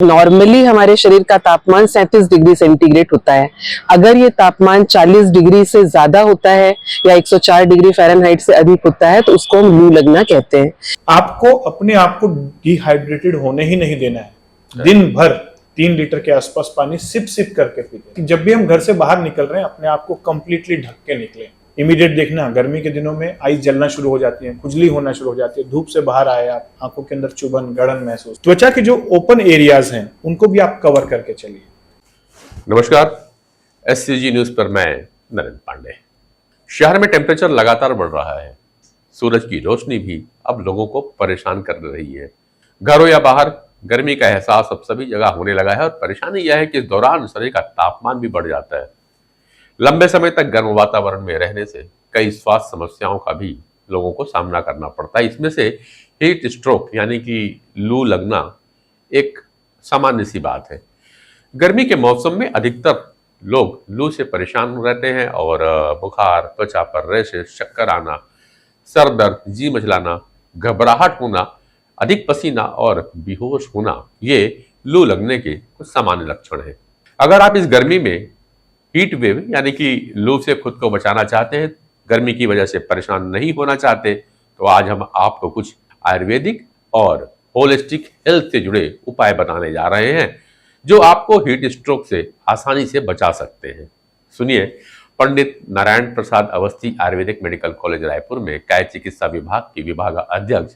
Normally हमारे शरीर का तापमान 37 डिग्री सेंटीग्रेड होता है। अगर ये तापमान 40 डिग्री से ज्यादा होता है या 104 डिग्री फ़ारेनहाइट से अधिक होता है तो उसको हम लू लगना कहते हैं। आपको अपने आप को डिहाइड्रेटेड होने ही नहीं देना है। दिन भर 3 लीटर के आसपास पानी सिप सिप करके पीते। जब भी हम घर से बाहर निकल रहे हैं अपने आप को कंप्लीटली ढक के निकले। इमीडिएट देखना, गर्मी के दिनों में आई जलना शुरू हो जाती है, खुजली होना शुरू हो जाती है, धूप से बाहर आए आप, आंखों के अंदर चुभन गड़न महसूस। त्वचा के जो ओपन एरियाज हैं उनको भी आप कवर करके चलिए। नमस्कार, SCG न्यूज पर मैं नरेंद्र पांडे। शहर में टेम्परेचर लगातार बढ़ रहा है। सूरज की रोशनी भी अब लोगों को परेशान कर रही है। घरों या बाहर गर्मी का एहसास अब सभी जगह होने लगा है और परेशानी यह है कि इस दौरान शरीर का तापमान भी बढ़ जाता है। लंबे समय तक गर्म वातावरण में रहने से कई स्वास्थ्य समस्याओं का भी लोगों को सामना करना पड़ता है। इसमें से हीट स्ट्रोक यानी कि लू लगना एक सामान्य सी बात है। गर्मी के मौसम में अधिकतर लोग लू से परेशान रहते हैं और बुखार, त्वचा पर रैशेस, चक्कर आना, सर दर्द, जी मचलाना, घबराहट होना, अधिक पसीना और बेहोश होना, ये लू लगने के कुछ सामान्य लक्षण हैं। अगर आप इस गर्मी में हीट वेव यानी कि लू से खुद को बचाना चाहते हैं, गर्मी की वजह से परेशान नहीं होना चाहते, तो आज हम आपको कुछ आयुर्वेदिक और होलिस्टिक हेल्थ से जुड़े उपाय बताने जा रहे हैं जो आपको हीट स्ट्रोक से आसानी से बचा सकते हैं। सुनिए पंडित नारायण प्रसाद अवस्थी आयुर्वेदिक मेडिकल कॉलेज रायपुर में काय चिकित्सा विभाग की विभाग अध्यक्ष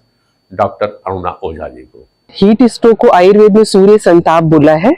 डॉक्टर अरुणा ओझा जी को। हीट स्ट्रोक को आयुर्वेद में सूर्य संताप बोला है।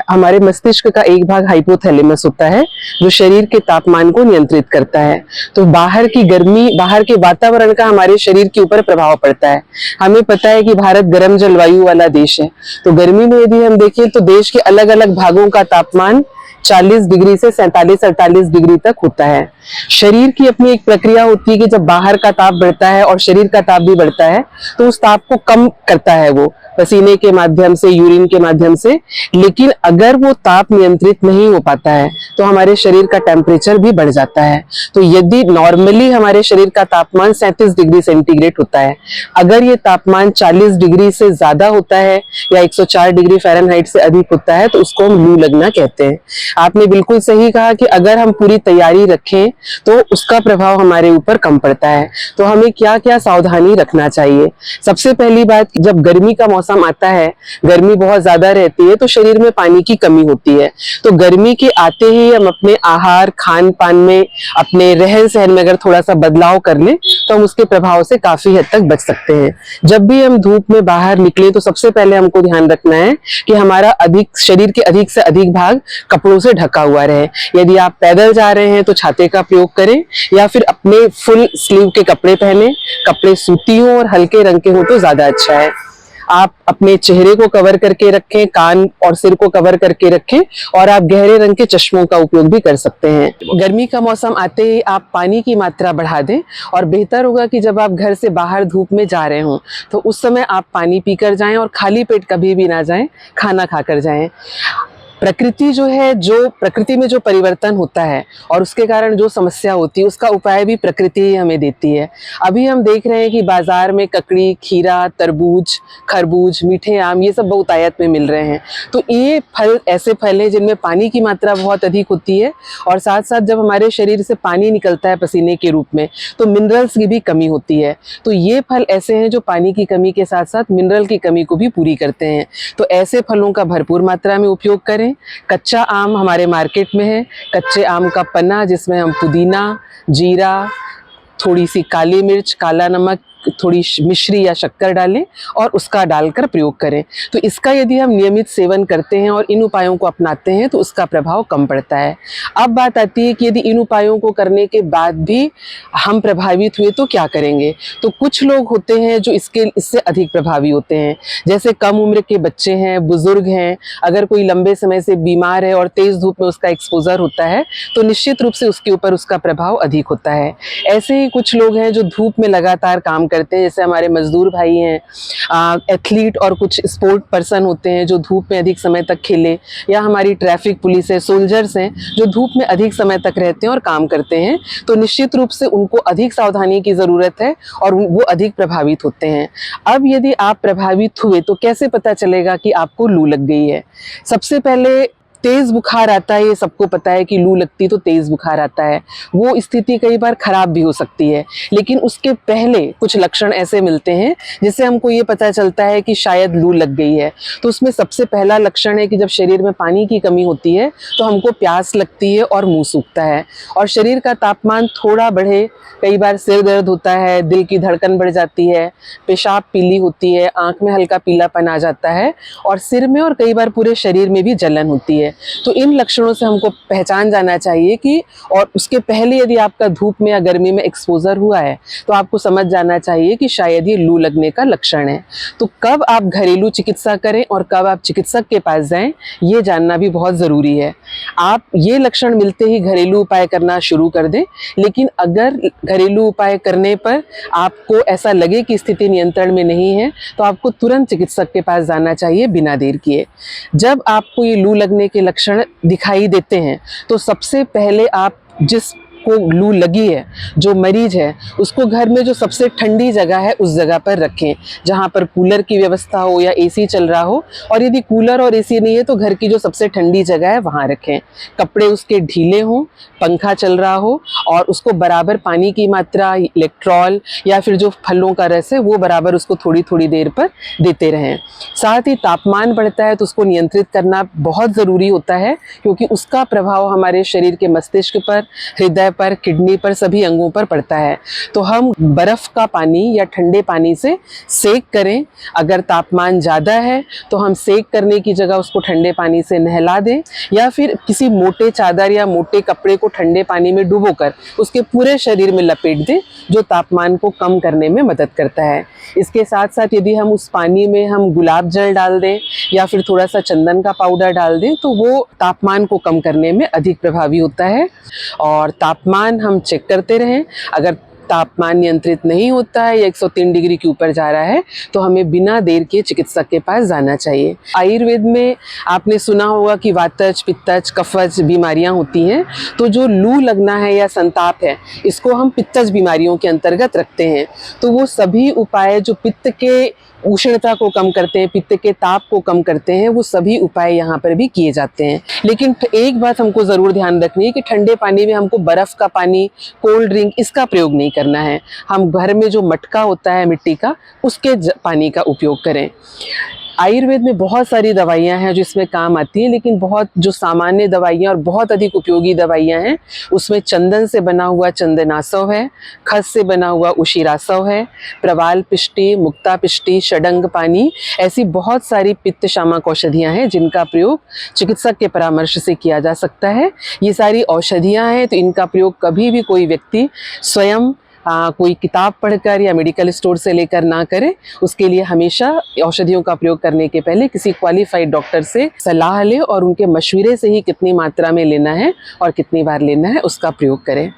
हमारे मस्तिष्क का एक भाग हाइपोथैलेमस होता है जो शरीर के तापमान को नियंत्रित करता है। तो बाहर की गर्मी, बाहर के वातावरण का हमारे शरीर के ऊपर प्रभाव पड़ता है। हमें पता है कि भारत गर्म जलवायु वाला देश है, तो गर्मी में यदि हम देखें तो देश के अलग अलग भागों का तापमान 40 डिग्री से 47-48 डिग्री तक होता है। शरीर की अपनी एक प्रक्रिया होती है कि जब बाहर का ताप बढ़ता है और शरीर का ताप भी बढ़ता है तो उस ताप को कम करता है वो पसीने के माध्यम से, यूरिन के माध्यम से। लेकिन अगर वो ताप नियंत्रित नहीं हो पाता है तो हमारे शरीर का टेम्परेचर भी बढ़ जाता है। तो यदि नॉर्मली हमारे शरीर का तापमान 37 डिग्री सेंटीग्रेड होता है, अगर ये तापमान 40 डिग्री से ज्यादा होता है या 104 डिग्री फ़ारेनहाइट से अधिक होता है तो उसको हम लू लगना कहते हैं। आपने बिल्कुल सही कहा कि अगर हम पूरी तैयारी रखें तो उसका प्रभाव हमारे ऊपर कम पड़ता है। तो हमें क्या क्या सावधानी रखना चाहिए? सबसे पहली बात, जब गर्मी का मौसम आता है, गर्मी बहुत ज्यादा रहती है तो शरीर में पानी की कमी होती है। तो गर्मी के आते ही हम अपने आहार, खान पान में, अपने रहन सहन में अगर थोड़ा सा बदलाव कर लें तो हम उसके प्रभाव से काफी हद तक बच सकते हैं। जब भी हम धूप में बाहर निकले तो सबसे पहले हमको ध्यान रखना है कि हमारा शरीर के अधिक से अधिक भाग कपड़ों से ढका हुआ रहे। यदि आप पैदल जा रहे हैं तो छाते का प्रयोग करें या फिर अपने फुल स्लीव के कपड़े पहने। कपड़े सूती हो और हल्के रंग के हो तो ज्यादा अच्छा है। आप अपने चेहरे को कवर करके रखें, कान और सिर को कवर करके रखें और आप गहरे रंग के चश्मों का उपयोग भी कर सकते हैं। गर्मी का मौसम आते ही आप पानी की मात्रा बढ़ा दें और बेहतर होगा कि जब आप घर से बाहर धूप में जा रहे हों तो उस समय आप पानी पीकर जाएं और खाली पेट कभी भी ना जाएं, खाना खाकर जाएं। प्रकृति जो है, जो प्रकृति में जो परिवर्तन होता है और उसके कारण जो समस्या होती है उसका उपाय भी प्रकृति ही हमें देती है। अभी हम देख रहे हैं कि बाजार में ककड़ी, खीरा, तरबूज, खरबूज, मीठे आम, ये सब बहुतायत में मिल रहे हैं। तो ये फल ऐसे फल हैं जिनमें पानी की मात्रा बहुत अधिक होती है और साथ साथ जब हमारे शरीर से पानी निकलता है पसीने के रूप में तो मिनरल्स की भी कमी होती है। तो ये फल ऐसे हैं जो पानी की कमी के साथ साथ मिनरल की कमी को भी पूरी करते हैं। तो ऐसे फलों का भरपूर मात्रा में उपयोग करें। कच्चा आम हमारे मार्केट में है, कच्चे आम का पन्ना जिसमें हम पुदीना, जीरा, थोड़ी सी काली मिर्च, काला नमक, थोड़ी मिश्री या शक्कर डालें और उसका डालकर प्रयोग करें। तो इसका यदि हम नियमित सेवन करते हैं और इन उपायों को अपनाते हैं तो उसका प्रभाव कम पड़ता है। अब बात आती है कि यदि इन उपायों को करने के बाद भी हम प्रभावित हुए तो क्या करेंगे? तो कुछ लोग होते हैं जो इससे अधिक प्रभावी होते हैं, जैसे कम उम्र के बच्चे हैं, बुजुर्ग हैं। अगर कोई लंबे समय से बीमार है और तेज धूप में उसका एक्सपोजर होता है तो निश्चित रूप से उसके ऊपर उसका प्रभाव अधिक होता है। ऐसे ही कुछ लोग हैं जो धूप में लगातार काम काम करते हैं, जैसे हमारे मजदूर भाई हैं, एथलीट और कुछ स्पोर्ट पर्सन होते हैं जो धूप में अधिक समय तक खेले, या हमारी ट्रैफिक पुलिस है, सोल्जर्स हैं जो धूप में अधिक समय तक रहते हैं और काम करते हैं, तो निश्चित रूप से उनको अधिक सावधानी की ज़रूरत है और वो अधिक प्रभावित होते हैं। अब यदि आप प्रभावित हुए तो कैसे पता चलेगा कि आपको लू लग गई है? सबसे पहले तेज बुखार आता है, ये सबको पता है कि लू लगती तो तेज बुखार आता है। वो स्थिति कई बार खराब भी हो सकती है, लेकिन उसके पहले कुछ लक्षण ऐसे मिलते हैं जिससे हमको ये पता चलता है कि शायद लू लग गई है। तो उसमें सबसे पहला लक्षण है कि जब शरीर में पानी की कमी होती है तो हमको प्यास लगती है और मुंह सूखता है, और शरीर का तापमान थोड़ा बढ़े, कई बार सिर दर्द होता है, दिल की धड़कन बढ़ जाती है, पेशाब पीली होती है, आंख में हल्का पीलापन आ जाता है, और सिर में और कई बार पूरे शरीर में भी जलन होती है। तो इन लक्षणों से हमको पहचान जाना चाहिए कि, और उसके पहले यदि आपका धूप में या गर्मी में एक्सपोजर हुआ है तो आपको समझ जाना चाहिए कि शायद ये लू लगने का लक्षण है। तो कब आप घरेलू चिकित्सा करें और कब आप चिकित्सक के पास जाएं, ये जानना भी बहुत ज़रूरी है। आप ये लक्षण मिलते ही घरेलू उपाय करना शुरू कर दें, लेकिन अगर घरेलू उपाय करने पर आपको ऐसा लगे कि स्थिति नियंत्रण में नहीं है तो आपको तुरंत चिकित्सक के पास जाना चाहिए बिना देर किए। जब आपको ये लू लगने के लक्षण दिखाई देते हैं तो सबसे पहले आप जिस को लू लगी है, जो मरीज है, उसको घर में जो सबसे ठंडी जगह है उस जगह पर रखें, जहां पर कूलर की व्यवस्था हो या एसी चल रहा हो, और यदि कूलर और एसी नहीं है तो घर की जो सबसे ठंडी जगह है वहां रखें। कपड़े उसके ढीले हों, पंखा चल रहा हो, और उसको बराबर पानी की मात्रा, इलेक्ट्रॉल या फिर जो फलों का रस है वो बराबर उसको थोड़ी थोड़ी देर पर देते रहें। साथ ही तापमान बढ़ता है तो उसको नियंत्रित करना बहुत ज़रूरी होता है, क्योंकि उसका प्रभाव हमारे शरीर के मस्तिष्क पर, हृदय पर, किडनी पर, सभी अंगों पर पड़ता है। तो हम बर्फ का पानी या ठंडे पानी से सेक करें। अगर तापमान ज़्यादा है तो हम सेक करने की जगह उसको ठंडे पानी से नहला दें, या फिर किसी मोटे चादर या मोटे कपड़े को ठंडे पानी में डुबोकर उसके पूरे शरीर में लपेट दें, जो तापमान को कम करने में मदद करता है। इसके साथ साथ यदि हम उस पानी में हम गुलाब जल डाल दें या फिर थोड़ा सा चंदन का पाउडर डाल दें तो वो तापमान को कम करने में अधिक प्रभावी होता है। और तापमान हम चेक करते रहें। अगर तापमान नियंत्रित नहीं होता है या 103 डिग्री के ऊपर जा रहा है तो हमें बिना देर के चिकित्सक के पास जाना चाहिए। आयुर्वेद में आपने सुना होगा कि वातज, पित्तज, कफज बीमारियां होती हैं, तो जो लू लगना है या संताप है इसको हम पित्तज बीमारियों के अंतर्गत रखते हैं। तो वो सभी उपाय जो पित्त के उष्णता को कम करते हैं, पित्त के ताप को कम करते हैं, वो सभी उपाय यहाँ पर भी किए जाते हैं। लेकिन एक बात हमको ज़रूर ध्यान रखनी है कि ठंडे पानी में हमको बर्फ़ का पानी, कोल्ड ड्रिंक इसका प्रयोग नहीं करना है। हम घर में जो मटका होता है मिट्टी का, उसके पानी का उपयोग करें। आयुर्वेद में बहुत सारी दवाइयाँ हैं जो इसमें काम आती हैं, लेकिन बहुत जो सामान्य दवाइयाँ और बहुत अधिक उपयोगी दवाइयाँ हैं उसमें चंदन से बना हुआ चंदनासव है, खस से बना हुआ उशिरासव है, प्रवाल पिष्टी, मुक्ता पिष्टी, षडंग पानी, ऐसी बहुत सारी पित्त शामक औषधियाँ हैं जिनका प्रयोग चिकित्सक के परामर्श से किया जा सकता है। ये सारी औषधियाँ हैं तो इनका प्रयोग कभी भी कोई व्यक्ति स्वयं कोई किताब पढ़कर या मेडिकल स्टोर से लेकर ना करें। उसके लिए हमेशा औषधियों का प्रयोग करने के पहले किसी क्वालिफाइड डॉक्टर से सलाह लें और उनके मशवरे से ही कितनी मात्रा में लेना है और कितनी बार लेना है उसका प्रयोग करें।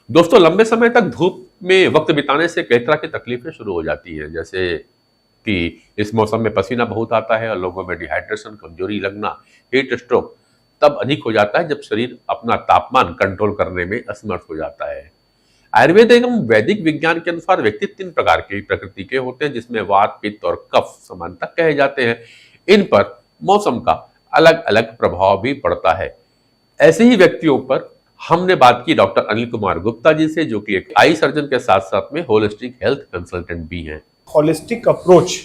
दोस्तों, लंबे समय तक धूप में वक्त बिताने से कई तरह की तकलीफें शुरू हो जाती हैं, जैसे कि इस मौसम में पसीना बहुत आता है और लोगों में डिहाइड्रेशन, कमजोरी लगना, हीट स्ट्रोक तब अधिक हो जाता है जब शरीर अपना तापमान कंट्रोल करने में असमर्थ हो जाता है। आयुर्वेद एवं वैदिक विज्ञान के अनुसार व्यक्ति 3 प्रकार के प्रकृति के होते हैं, जिसमें वात, पित्त और कफ समानता कहे जाते हैं। इन पर मौसम का अलग अलग प्रभाव भी पड़ता है। ऐसे ही व्यक्तियों पर हमने बात की डॉक्टर अनिल कुमार गुप्ता जी से, जो कि एक आई सर्जन के साथ साथ में होलिस्टिक हेल्थ कंसल्टेंट भी हैं। होलिस्टिक अप्रोच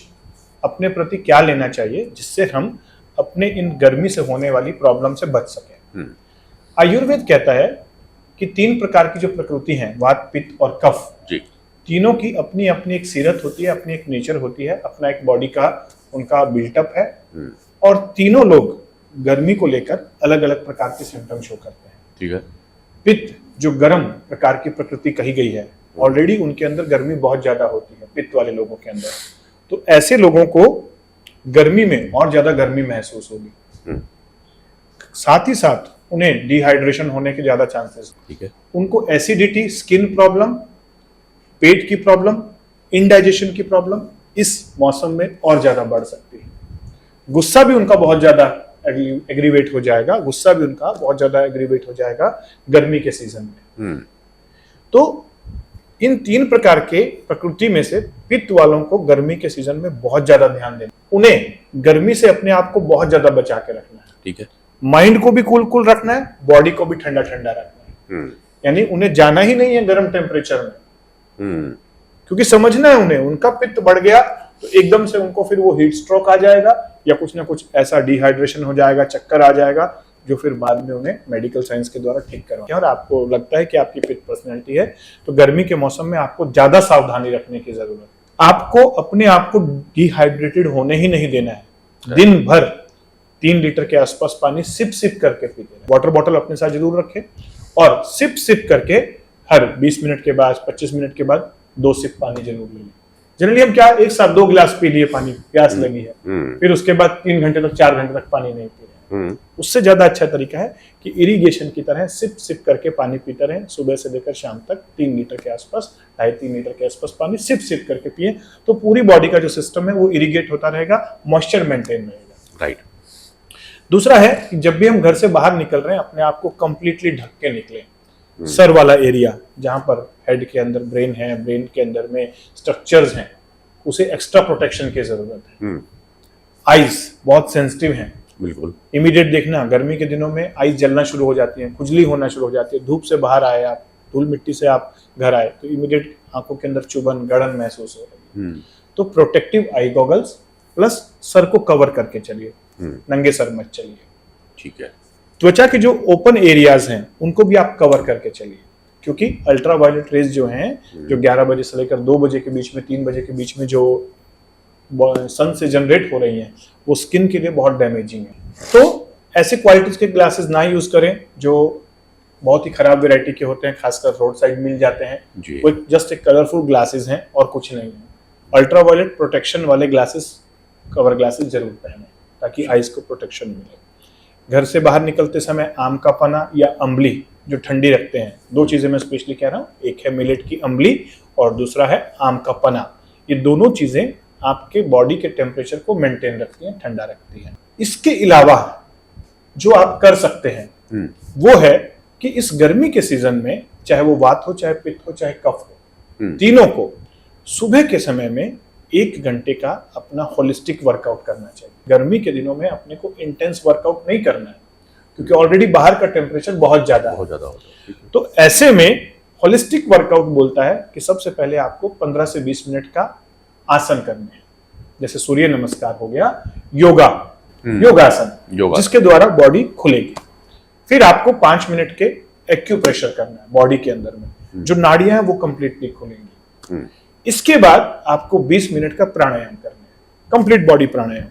अपने प्रति क्या लेना चाहिए जिससे हम अपने इन गर्मी से होने वाली प्रॉब्लम से बच सकें। आयुर्वेद कहता है कि 3 प्रकार की जो प्रकृति है, वात, पित्त और कफ जी, तीनों की अपनी अपनी एक सीरत होती है, अपनी एक नेचर होती है, अपना एक बॉडी का उनका बिल्टअप है, और तीनों लोग गर्मी को लेकर अलग अलग प्रकार के सिम्टम शो करते हैं। ठीक है। पित्त जो गर्म प्रकार की प्रकृति कही गई है, ऑलरेडी उनके अंदर गर्मी बहुत ज्यादा होती है पित्त वाले लोगों के अंदर, तो ऐसे लोगों को गर्मी में और ज्यादा गर्मी महसूस होगी। साथ ही साथ उन्हें डिहाइड्रेशन होने के ज्यादा चांसेस। ठीक है। उनको एसिडिटी, स्किन प्रॉब्लम पेट की प्रॉब्लम, इंडाइजेशन की प्रॉब्लम इस मौसम में और ज्यादा बढ़ सकती है। गुस्सा भी उनका बहुत ज्यादा एग्रीवेट हो जाएगा, गुस्सा भी उनका बहुत ज्यादा एग्रीवेट हो जाएगा गर्मी के सीजन में। तो इन 3 प्रकार के प्रकृति में से पित्त वालों को गर्मी के सीजन में बहुत ज्यादा ध्यान देना, उन्हें गर्मी से अपने आप को बहुत ज्यादा बचा के रखना है। ठीक है। माइंड को भी कूल कूल रखना है, बॉडी को भी ठंडा ठंडा रखना है। यानी उन्हें जाना ही नहीं है गर्म टेम्परेचर में, क्योंकि समझना है उन्हें, उनका पित्त बढ़ गया तो एकदम से उनको फिर वो हीट स्ट्रोक आ जाएगा या कुछ ना कुछ ऐसा डिहाइड्रेशन हो जाएगा, चक्कर आ जाएगा, जो फिर बाद में उन्हें मेडिकल साइंस के द्वारा ठीक करवाएंगे। और आपको लगता है कि आपकी पित्त पर्सनैलिटी है तो गर्मी के मौसम में आपको ज्यादा सावधानी रखने की जरूरत है। आपको अपने आप को डिहाइड्रेटेड होने ही नहीं देना है। दिन भर 3 लीटर के आसपास पानी सिप सिप करके पीते हैं। वाटर बॉटल अपने साथ जरूर रखें और सिप सिप करके हर 20 मिनट के बाद, 25 मिनट के बाद 2 सिप पानी जरूर ले लें। जनरली हम क्या एक साथ 2 गिलास पी लिए, पानी प्यास लगी है, फिर उसके बाद 3 घंटे तक 4 घंटे तक पानी नहीं पी रहे। उससे ज्यादा अच्छा तरीका है कि इरिगेशन की तरह सिप सिप करके पानी पीते रहें, सुबह से लेकर शाम तक 3 लीटर के आसपास, 2.5-3 लीटर के आसपास पानी सिप सिप करके पिए, तो पूरी बॉडी का जो सिस्टम है वो इरिगेट होता रहेगा, मॉइस्चर मेंटेन रहेगा। राइट। दूसरा है कि जब भी हम घर से बाहर निकल रहे हैं अपने आप को कंप्लीटली ढक के निकलें। सर वाला एरिया जहां पर हेड के अंदर ब्रेन है, ब्रेन के अंदर में स्ट्रक्चर्स हैं, उसे एक्स्ट्रा प्रोटेक्शन की जरूरत है। आईज बहुत सेंसिटिव हैं, बिल्कुल। इमीडिएट देखना, गर्मी के दिनों में आईज जलना शुरू हो जाती है, खुजली होना शुरू हो जाती है। धूप से बाहर आए आप, धूल मिट्टी से आप घर आए तो इमीडिएट आंखों के अंदर चुभन, गड़न महसूस हो रही है। तो प्रोटेक्टिव आई गॉगल्स प्लस सर को कवर करके चलिए, नंगे सर मत चलिए। ठीक है। त्वचा के जो ओपन एरियाज हैं उनको भी आप कवर करके चलिए, क्योंकि अल्ट्रावायलेट रेज जो हैं, जो 11 बजे से लेकर 2 बजे के बीच में, 3 बजे के बीच में जो सन से जनरेट हो रही हैं, वो स्किन के लिए बहुत डैमेजिंग है। तो ऐसे क्वालिटीज के ग्लासेस ना यूज करें जो बहुत ही खराब वैरायटी के होते हैं, खासकर रोड साइड मिल जाते हैं। वो जस्ट एक कलरफुल ग्लासेस हैं और कुछ नहीं है। अल्ट्रावायलेट प्रोटेक्शन वाले ग्लासेस, कवर ग्लासेस जरूर पहने ताकि आईज को प्रोटेक्शन मिले। घर से बाहर निकलते समय आम का पना या अम्बली जो ठंडी रखते हैं, 2 चीजें मैं स्पेशली कह रहा हूँ, एक है मिलेट की अम्बली और दूसरा है आम का पना। ये दोनों चीजें आपके बॉडी के टेम्परेचर को मेंटेन रखती हैं, ठंडा रखती हैं। इसके अलावा जो आप कर सकते हैं वो है कि इस गर्मी के सीजन में, चाहे वो वात हो, चाहे पित्त हो, चाहे कफ हो, तीनों को सुबह के समय में 1 घंटे का अपना होलिस्टिक वर्कआउट करना चाहिए। गर्मी के दिनों में अपने को इंटेंस वर्कआउट नहीं करना है, क्योंकि ऑलरेडी बाहर का टेम्परेचर बहुत ज्यादा होता है। तो ऐसे में होलिस्टिक वर्कआउट बोलता है कि सबसे पहले आपको 15 से 20 मिनट का आसन करने हैं, जैसे सूर्य नमस्कार हो गया, योगासन, जिसके द्वारा बॉडी खुलेगी। फिर आपको 5 मिनट के एक्यूप्रेशर करना है बॉडी के अंदर में, जो नाड़ियां हैं वो कंप्लीटली खुलेंगी। इसके बाद आपको 20 मिनट का प्राणायाम करना है, कंप्लीट बॉडी प्राणायाम,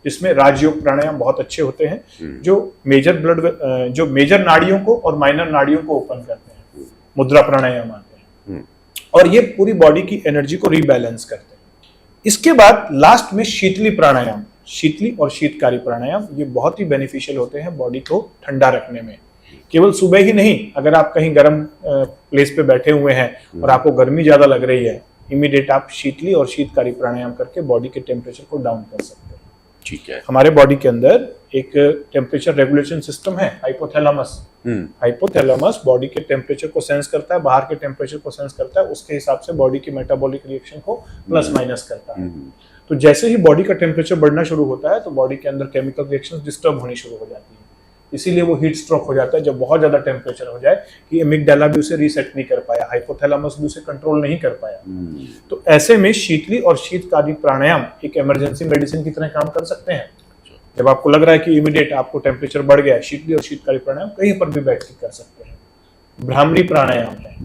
जिसमें राजयोग प्राणायाम बहुत अच्छे होते हैं, जो मेजर नाड़ियों को और माइनर नाड़ियों को ओपन करते हैं, मुद्रा प्राणायाम आते हैं, और ये पूरी बॉडी की एनर्जी को रीबैलेंस करते हैं। इसके बाद लास्ट में शीतली प्राणायाम, शीतली और शीतकारी प्राणायाम, ये बहुत ही बेनिफिशियल होते हैं बॉडी को ठंडा रखने में। केवल सुबह ही नहीं, अगर आप कहीं गर्म प्लेस पे बैठे हुए हैं और आपको गर्मी ज्यादा लग रही है, इमीडिएट आप शीतली और शीतकारी प्राणायाम करके बॉडी के टेम्परेचर को डाउन कर सकते हैं। ठीक है। हमारे बॉडी के अंदर एक टेम्परेचर रेगुलेशन सिस्टम है, हाइपोथैलेमस। हाइपोथैलेमस बॉडी के टेम्परेचर को सेंस करता है, बाहर के टेम्परेचर को सेंस करता है, उसके हिसाब से बॉडी की मेटाबॉलिक रिएक्शन को प्लस माइनस करता है। तो जैसे ही बॉडी का टेम्परेचर बढ़ना शुरू होता है तो बॉडी के अंदर केमिकल रिएक्शंस डिस्टर्ब होनी शुरू हो जाती है, इसीलिए वो हीट स्ट्रोक हो जाता है जब बहुत ज्यादा टेम्परेचर हो जाए कि एमिगडाला भी उसे रीसेट नहीं कर पाया, हाइपोथैलेमस भी उसे कंट्रोल नहीं कर पाया। तो ऐसे में शीतली और शीतकारी प्राणायाम एक इमरजेंसी मेडिसिन की तरह काम कर सकते हैं। जब आपको लग रहा है कि इमीडिएट आपको टेम्परेचर बढ़ गया है, शीतली और शीतकारी प्राणायाम कहीं पर भी बैठ के कर सकते हैं। भ्रामरी प्राणायाम है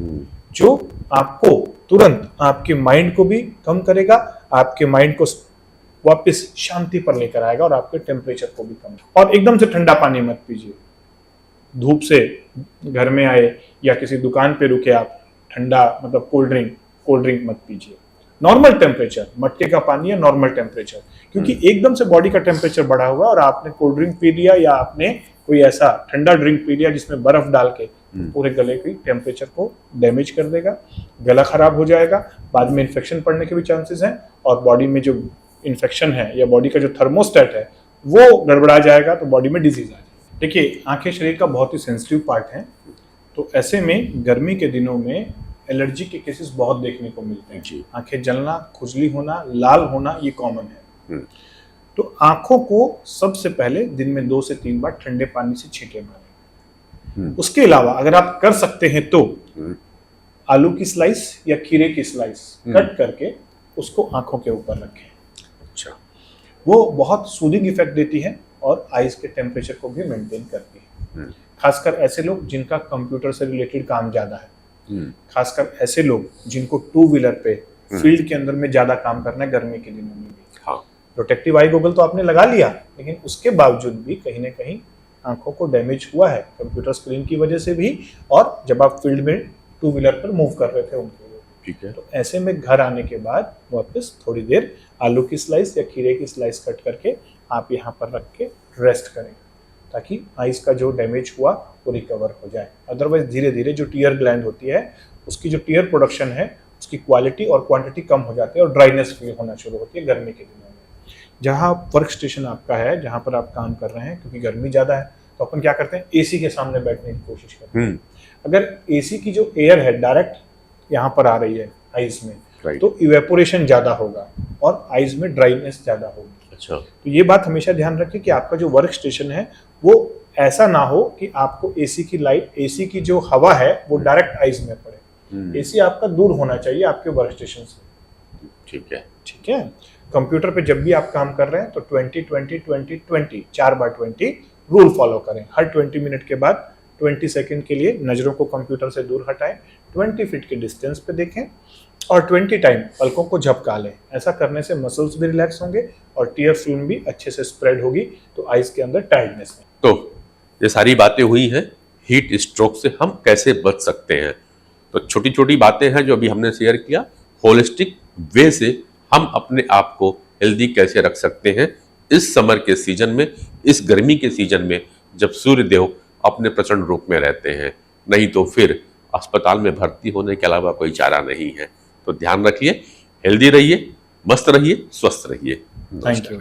जो आपको तुरंत आपके माइंड को भी कम करेगा, आपके माइंड को वापस शांति पर लेकर आएगा और आपके टेम्परेचर को भी कम। और एकदम से ठंडा पानी मत पीजिए, धूप से घर में आए या किसी दुकान पे रुके आप, ठंडा मतलब कोल्ड ड्रिंक मत पीजिए। नॉर्मल टेम्परेचर, मटके का पानी है नॉर्मल टेम्परेचर, क्योंकि एकदम से बॉडी का टेम्परेचर बढ़ा हुआ और आपने कोल्ड ड्रिंक पी लिया या आपने कोई ऐसा ठंडा ड्रिंक पी लिया जिसमें बर्फ डाल के, पूरे गले की टेम्परेचर को डैमेज कर देगा, गला खराब हो जाएगा, बाद में इन्फेक्शन पड़ने के भी चांसेस हैं, और बॉडी में जो इन्फेक्शन है या बॉडी का जो थर्मोस्टेट है वो गड़बड़ा जाएगा, तो बॉडी में डिजीज आ जाएगी। देखिए, आंखें शरीर का बहुत ही सेंसिटिव पार्ट है, तो ऐसे में गर्मी के दिनों में एलर्जी के केसेस बहुत देखने को मिलते हैं जी। आंखें जलना, खुजली होना, लाल होना, ये कॉमन है। तो आंखों को सबसे पहले दिन में 2 से 3 बार ठंडे पानी से छींटे मारें। उसके अलावा अगर आप कर सकते हैं तो आलू की स्लाइस या खीरे की स्लाइस कट करके उसको आंखों के ऊपर रखें। अच्छा, वो बहुत सूदिंग इफेक्ट देती है और आईज के टेम्परेचर को भी मेंटेन करती है। खासकर ऐसे लोग जिनका कंप्यूटर से रिलेटेड काम ज्यादा है, खासकर ऐसे लोग जिनको 2 व्हीलर पे फील्ड के अंदर में ज्यादा काम करना है गर्मी के दिनों में भी। हाँ, प्रोटेक्टिव आई गॉगल तो आपने लगा लिया, लेकिन उसके बावजूद भी कहीं ना कहीं आंखों को डैमेज हुआ है कंप्यूटर स्क्रीन की वजह से भी, और जब आप फील्ड में 2 व्हीलर पर मूव कर रहे थे उनके लिए। ठीक है। तो ऐसे में घर आने के बाद वापस थोड़ी देर आलू की स्लाइस या खीरे की स्लाइस कट करके आप यहाँ पर रख के रेस्ट करें, ताकि आइज का जो डैमेज हुआ वो रिकवर हो जाए। अदरवाइज धीरे धीरे जो टीयर ग्लैंड होती है उसकी जो टीयर प्रोडक्शन है उसकी क्वालिटी और क्वांटिटी कम हो जाती है और ड्राइनेस फील होना शुरू होती है गर्मी के दिनों में। जहाँ वर्क स्टेशन आपका है, जहाँ पर आप काम कर रहे हैं, क्योंकि गर्मी ज़्यादा है तो अपन क्या करते हैं, एसी के सामने बैठने की कोशिश करते हैं। अगर एसी की जो एयर है डायरेक्ट यहाँ पर आ रही है आइज में, तो इवेपोरेशन ज़्यादा होगा और आइज में ड्राइनेस ज़्यादा होगी। अच्छा, तो ये बात हमेशा ध्यान रखें कि आपका जो वर्क स्टेशन है वो ऐसा ना हो कि आपको एसी की लाइट, एसी की जो हवा है वो डायरेक्ट आइज में पड़े। एसी आपका दूर होना चाहिए आपके वर्क स्टेशन से। ठीक है। ठीक है। कंप्यूटर पे जब भी आप काम कर रहे हैं तो 20-20-20-20 4 बार 20 रूल फॉलो करें। हर 20 मिनट के बाद 20 सेकंड के लिए नजरों को कंप्यूटर से दूर हटाएं, 20 फीट के डिस्टेंस पे देखें और 20 टाइम पलकों को झपका लें। ऐसा करने से मसल्स भी रिलैक्स होंगे और टीयर फिल्म भी अच्छे से स्प्रेड होगी, तो आइज के अंदर टायर्डनेस नहीं। तो ये सारी बातें हुई हैं हीट स्ट्रोक से हम कैसे बच सकते हैं। तो छोटी छोटी बातें हैं जो अभी हमने शेयर किया, होलिस्टिक वे से हम अपने आप को हेल्दी कैसे रख सकते हैं इस समर के सीजन में, इस गर्मी के सीजन में, जब सूर्य देव अपने प्रचंड रूप में रहते हैं। नहीं तो फिर अस्पताल में भर्ती होने के अलावा कोई चारा नहीं है। तो ध्यान रखिए, हेल्दी रहिए, मस्त रहिए, स्वस्थ रहिए। Thank you.